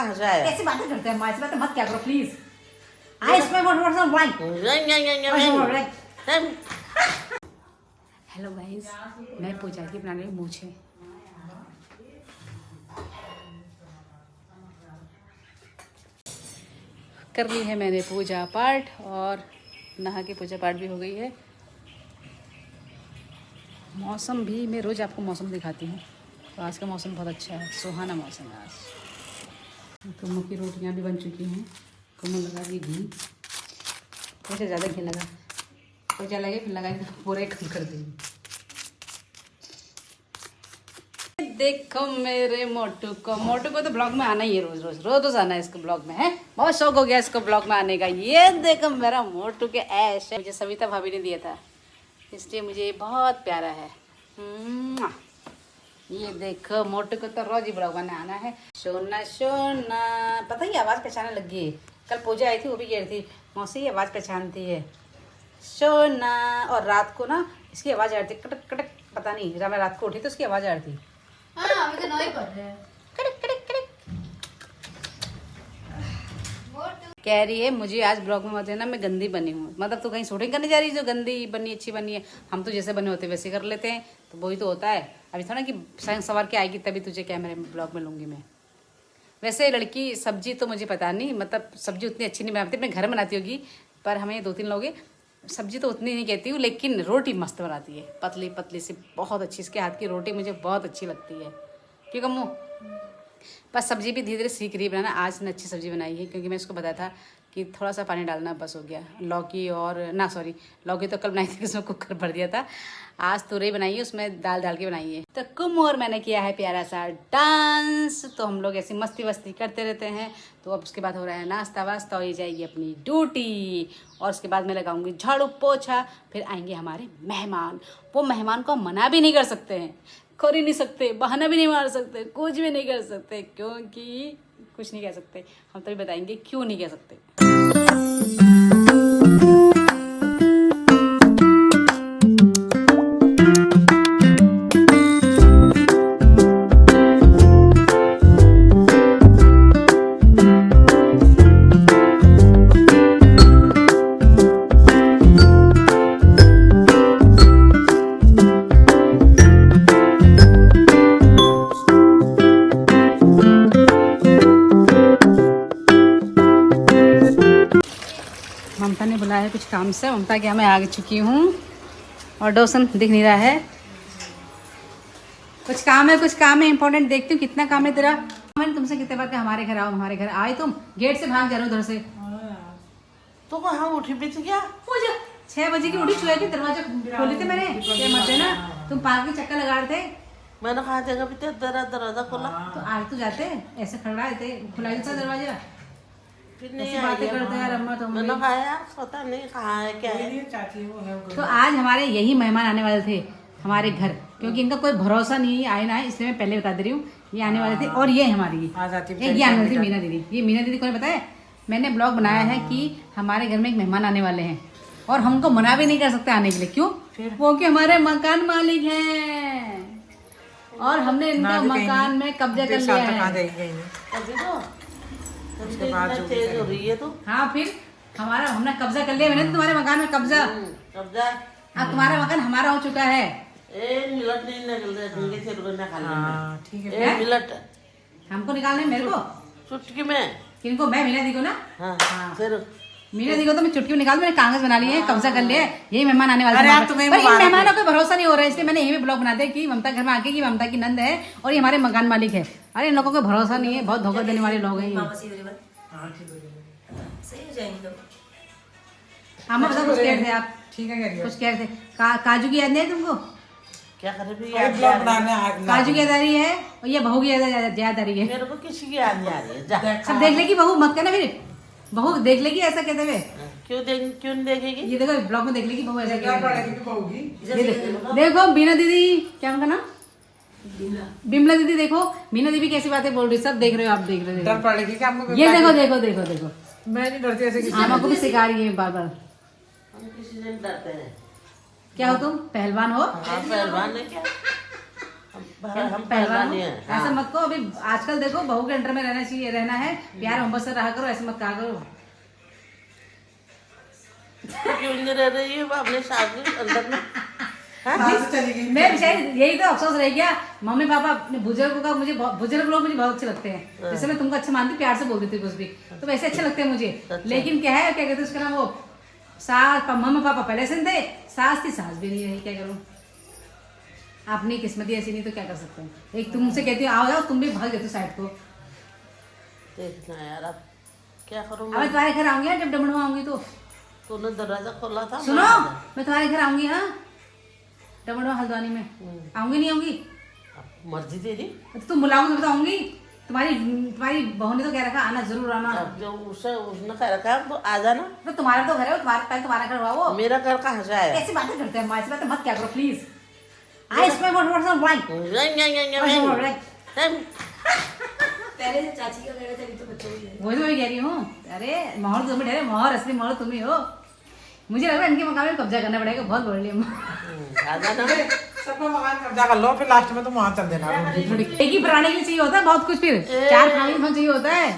कहाँ से आया? कैसी बातें करते हैं माँ, ऐसी बातें मत क्या करो प्लीज। इसमें हेलो गाइस, मैं पूजा की बनाने की मूछे। कर ली है मैंने पूजा पाठ और नहा के पूजा पाठ भी हो गई है। मौसम भी, मैं रोज़ आपको मौसम दिखाती हूँ, तो आज का मौसम बहुत अच्छा है, सुहाना मौसम है आज। कमों की रोटियाँ भी बन चुकी हैं। कमों लगा दी घी, वैसे ज़्यादा घी लगा, पोचा लगे फिर लगा पूरे कम कर देंगे। देखो मेरे मोटू को तो ब्लॉग में आना ही है, रोज आना है इसको ब्लॉग में, है बहुत शौक हो गया इसको ब्लॉग में आने का। ये देखो मेरा मोटू के ऐश है, मुझे सविता भाभी ने दिया था, इसलिए मुझे ये बहुत प्यारा है। ये देखो मोटू को तो रोज ही ब्लॉग में आना है। सोना सोना, पता ही आवाज़ पहचानने लग गई। कल पूजा आई थी, वो भी कह रही थी मौसी आवाज़ पहचानती है सोना। और रात को ना इसकी आवाज़ आ रही थी कटक कटक, पता नहीं जब मैं रात को उठी तो उसकी आवाज़ आ रही थी। हाँ, अभी तो नौ ही पढ़ रहे हैं। कह रही है मुझे आज ब्लॉग में मत लेना, मैं गंदी बनी हूँ। मतलब तो कहीं शूटिंग करने जा रही है, जो गंदी बनी अच्छी बनी है, हम तो जैसे बने होते वैसे कर लेते हैं, तो वही तो होता है। अभी थोड़ा कि सवार के आएगी तभी तुझे कैमरे में ब्लॉग में लूँगी मैं। वैसे लड़की सब्जी तो मुझे पता नहीं, मतलब सब्जी उतनी अच्छी नहीं बनाती, अपने घर में बनाती होगी, पर हमें 2-3 लोग हैं, सब्जी तो उतनी नहीं कहती हूँ, लेकिन रोटी मस्त बनाती है, पतली पतली सी, बहुत अच्छी। इसके हाथ की रोटी मुझे बहुत अच्छी लगती है। क्यों कम्मू? बस सब्जी भी धीरे धीरे सीख रही है बनाना। आज ने अच्छी सब्जी बनाई है, क्योंकि मैं इसको बताया था कि थोड़ा सा पानी डालना, बस हो गया। लौकी और ना सॉरी, लौकी तो कल बनाई थी, उसमें कुकर भर दिया था। आज तुरई बनाई है, उसमें दाल डाल के बनाई है। तो कुम्मू और मैंने किया है प्यारा सा डांस। तो हम लोग ऐसी मस्ती वस्ती करते रहते हैं। तो अब उसके बाद हो रहा है नाश्ता वास्ता, और ये जाएगी अपनी ड्यूटी, और उसके बाद मैं लगाऊंगी झाड़ू पोछा। फिर आएंगे हमारे मेहमान। वो मेहमान को मना भी नहीं कर सकते हैं, कर ही नहीं सकते, बहाना भी नहीं मार सकते, कुछ भी नहीं कर सकते, क्योंकि कुछ नहीं कह सकते। हम तभी बताएंगे क्यों नहीं कह सकते। ममता ने बुलाया है कुछ काम से, ममता क्या मैं आ चुकी हूँ, और डोसन दिख नहीं रहा है। कुछ काम है इंपॉर्टेंट, देखती हूँ कितना काम है तेरा। मैंने तुमसे कितने बार कहा हमारे घर आओ, हमारे घर आए तुम, गेट से भाग जा रहे हो उधर से। तो कहाँ उठी भी थी क्या? 6 बजे की उठी, छुए के दरवाजा खोले थे मैंने, मत देना, तुम पार्क के चक्कर लगा रहे थे। मैंने कहा जगह भी दरवाजा खोला, तो आज तो जाते ऐसे खड़ा थे, खुला था दरवाजा, फिर नहीं ऐसी बातें करते हैं अम्मा तुम। मैंने कहा यार पता नहीं कहाँ है क्या है। तो आज हमारे यही मेहमान आने वाले थे हमारे घर, क्योंकि इनका कोई भरोसा नहीं आए ना है, इसलिए मैं पहले बता दे रही हूँ। ये आने वाले थे, और ये हमारी ये आने वाली थी मीना दीदी। ये मीना दीदी को नहीं बताया, मैंने ब्लॉग बनाया है कि हमारे घर में एक मेहमान आने वाले हैं, और हमको मना भी नहीं कर सकते आने के लिए। क्यों? वो कि हमारे मकान मालिक हैं, और हमने इनका मकान में कब्जा कर लिया है। तेज हो रही है तो। हाँ, फिर हमने कब्जा कर लिया, मैंने तुम्हारे मकान में कब्जा। अब तुम्हारा मकान हमारा हो चुका है। मिलट नहीं निकल रहा, ठीक है मिलट हमको निकालने मेरे को चुटकी में, किनको? मैं मीना दी को ना। हाँ फिर मीना दी को तो मैं चुटकी में निकाल, मैंने कागज बना लिए, कब्जा कर लिया। यही मेहमान आने वाले थे, पर इन मेहमानों को भरोसा नहीं हो रहा है, इसलिए मैंने यही ब्लॉग बना दिया कि ममता घर में आके कि ममता की नंद है और ये हमारे मकान मालिक है। अरे इन लोगों को भरोसा नहीं है, बहुत धोखा देने वाले लोग हैं। हम बता कुछ कह रहे थे आप? ठीक है, कुछ कह रहे थे। काजू की याद नहीं है तुमको? क्या करे भी काजू की याद आ रही है, और ये बहू की याद आ रही है। मेरे को किसी की याद नहीं आ रही है। जा सब देख लेगी बहू, मत कहना फिर, बहू देख लेगी ऐसा कहते हुए। क्यों नहीं देखेगी? ये देखो ब्लॉग में देख लेगी बहू ऐसा देखो। बीना दीदी, क्या उनका नाम? बिमला दीदी। देखो मीना दीदी कैसी बातें बोल रही, सब देख रहे हो आप, देख रहे हो। डर पड़ेगी क्या आपको? ये देखो देखो देखो देखो, मैं नहीं डरती ऐसे, आपको भी सिखा रही है बार बार। हम किसी से नहीं डरते हैं। क्या हो तुम? पहलवान हो? हाँ पहलवान है क्या? हम पहलवान हैं। ऐसा मत कहो। अभी आजकल देखो बहू के अंडर में रहना चाहिए, रहना है, प्यार मोहब्बत से रहा करो, ऐसे मत कहा करो। तो क्यों नहीं रह रही है वो अपने सास के अंदर में? मैं बेचारी यही तो अफसोस रह गया। मम्मी पापा अपने बुजुर्गों का मुझे बुजुर्ग लोग मुझे बहुत अच्छे लगते हैं। जैसे मैं तुमको अच्छा मानती, प्यार से बोल देती कुछ भी, तो वैसे अच्छे लगते हैं मुझे। लेकिन क्या है, क्या कहते हैं उसका नाम, वो सास मम्मी पापा पहले से थे, सास थी, सास भी नहीं रही, क्या करूँ। अपनी किस्मत ही ऐसी नहीं तो क्या कर सकते हैं। एक तुमसे कहती हूँ आओ जाओ, तुम भी भाग जाते हो साइड को। देखना यार अब क्या करूँ। अब मैं तुम्हारे घर आऊंगी जब डमणू आऊंगी तो। तूने दरवाजा खोला था। सुनो, मैं तुम्हारे घर आऊंगी। हाँ, डमणू हल्द्वानी में आऊंगी, नहीं आऊंगी मर्जी तेरी। तो तुम बुलाओगे तो आऊंगी। तुम्हारी बहू ने तो कह रखा आना, जरूर आना। अब जो उसने कह रखा है तो आ जाना। तो तुम्हारा तो घर है, पहले तुम्हारा घर हुआ वो। मेरा घर कहाँ से आया? ऐसी बातें करते हैं, ऐसी बातें मत क्या करो प्लीज। इसमें पहले से चाची का मेरा तभी तो बच्चों ही है। वही तो मैं कह रही हूँ। अरे मोहर तुम ठहरे, मोहर असली मोहर तुम ही हो। मुझे लग रहा है इनके मकान में कब्जा करना पड़ेगा, बहुत बोल रही आ जाना। सबका मकान कब्जा कर लो, फिर लास्ट में तुम वहां चल देना। एक ही प्राणी के लिए चाहिए होता है बहुत कुछ, फिर 4 प्राणी में चाहिए होता है।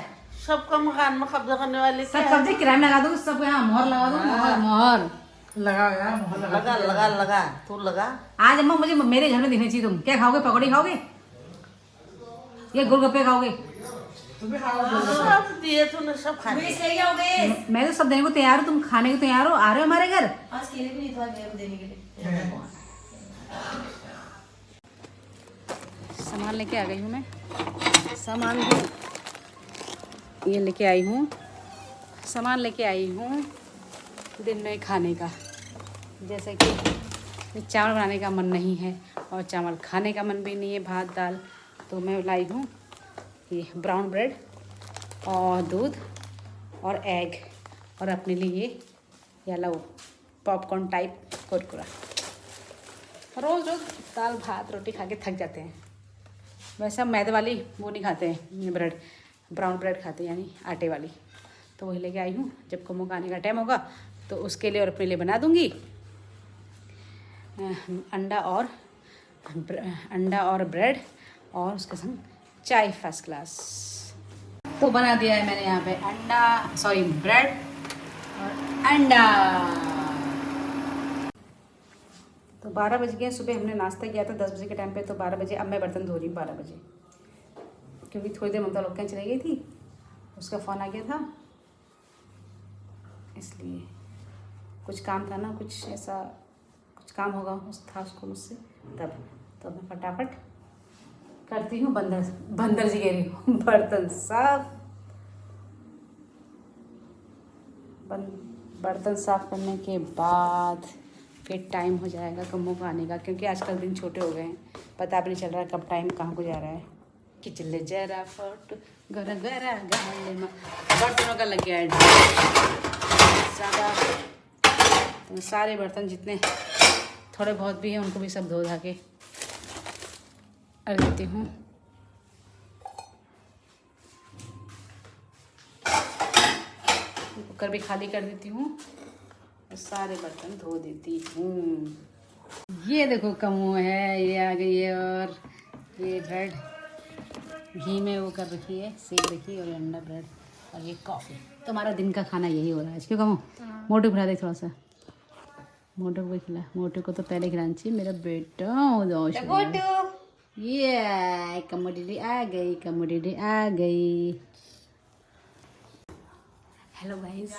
सबका मकान में कब्जा करने वाले सब कब्जे किराए में लगा दो, सब यहाँ मोहर लगा दो। मोहर मोहर लगा यार, मोहल्ला लगा लगा लगा तू लगा। आज अम्मा मुझे मेरे घर में दिखनी चाहिए। तुम क्या खाओगे? पकौड़ी खाओगे या गोलगप्पे खाओगे? तुम्हें खाओ। सब दिए तूने, सब खा लिए। ले जाओगे? मैं तो सब देने को तैयार हूँ। तुम खाने को तैयार हो? आ रहे हो हमारे घर? आज केले भी नहीं था मेरे देने के लिए। सामान लेके आ गई हूँ मैं। सामान भी ये लेके आई हूँ। सामान लेके आई हूँ दिन में खाने का। जैसे कि चावल बनाने का मन नहीं है और चावल खाने का मन भी नहीं है, भात दाल, तो मैं लाई हूँ ये ब्राउन ब्रेड और दूध और एग, और अपने लिए ये लो पॉपकॉर्न टाइप कुरकुरा। रोज़ रोज़ दाल भात रोटी खा के थक जाते हैं। वैसे हम मैदे वाली वो नहीं खाते हैं ब्रेड, ब्राउन ब्रेड खाते हैं, यानी आटे वाली। तो वही लेके आई हूँ। जब कमों का आने का टाइम होगा तो उसके लिए और अपने लिए बना दूँगी अंडा और ब्रेड, और उसके संग चाय फर्स्ट क्लास। तो बना दिया है मैंने यहाँ पे ब्रेड और अंडा। तो 12 बज गए। सुबह हमने नाश्ता किया था 10 बजे के टाइम पे, तो 12 बजे अब मैं बर्तन धो रही हूँ 12 बजे, क्योंकि थोड़ी देर ममता लोग कहीं चली गई थी, उसका फ़ोन आ गया था, इसलिए कुछ काम था ना, कुछ ऐसा कुछ काम होगा था उसको मुझसे, तब तो मैं फटाफट करती हूँ। बंदर जी कह रही हूँ बर्तन साफ। बर्तन साफ करने के बाद फिर टाइम हो जाएगा कमों को आने का, क्योंकि आजकल दिन छोटे हो गए हैं, पता भी नहीं चल रहा है कब टाइम कहाँ को जा रहा है। कि चले जरा फोटो गरा गरा गाले में बर्तनों का लग गया है ज़्यादा। तो सारे बर्तन जितने थोड़े बहुत भी हैं उनको भी सब धो धा के रख देती हूँ। कुकर भी खाली कर देती हूँ और सारे बर्तन धो देती हूँ। ये देखो कमो है, ये आ गई है, और ये ब्रेड घी में वो कर रखी है, सेक रखी है, और अंडा ब्रेड और ये कॉफ़ी। तो हमारा दिन का खाना यही हो रहा है आज। क्यों कमो? मोटू खिला दे थोड़ा सा, मोटू को खिला। मोटू को तो पहले खिलाना चाहिए, मेरा बेटा। ये कमोडिडी आ गई, कमोडिडी आ गई। हेलो गाइस,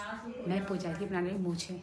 मैं पूजा की बना रही हूँ मूछें।